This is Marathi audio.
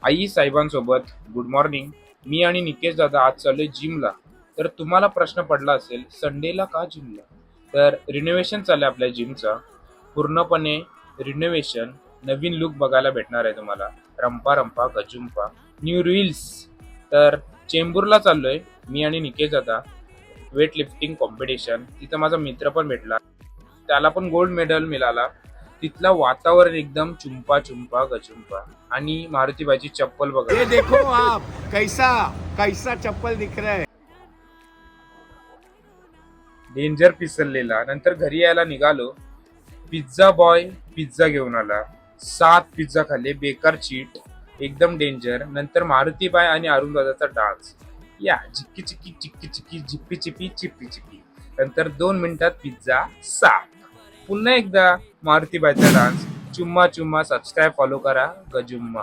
आई साहेबांसोबत गुड मॉर्निंग. मी आणि निकेश दादा आज चाललोय जिमला. तर तुम्हाला प्रश्न पडला असेल संडेला का जिमला? तर रिनोव्हेशन चाललंय आपल्या जिमचा. पूर्णपणे रिनोव्हेशन, नवीन लुक बघायला भेटणार आहे तुम्हाला. रंपा रंपा गजुंपा, न्यू रील्स. तर चेंबूरला चाललोय मी आणि निकेश दादा. वेट लिफ्टिंग कॉम्पिटिशन, तिथं माझा मित्र पण भेटला, त्याला पण गोल्ड मेडल मिळाला. तिथलं वातावरण एकदम चुंपा चुंपा गचुंपा. आणि मारुतीबाईची चप्पल बघा. ये देखो आप कैसा कैसा चप्पल दिख रहा है। डेंजर पिसरलेला. नंतर घरी यायला निघालो. पिझ्झा बॉय पिझ्झा घेऊन आला. 7 पिझ्झा खाल्ले, बेकार चीट, एकदम डेंजर. नंतर मारुतीबाई आणि अरुण दादाचा डान्स. या चिक्की चिक्की चिक्की चिक्की झिप्पी चिप्पी चिप्पी चिप्पी. नंतर 2 मिनिटात पिझ्झा साफ. पुन्हा एकदा मारुतीबाईचा डान्स. चुम्मा चुम्मा. सबस्क्राईब फॉलो करा. गजुम्मा.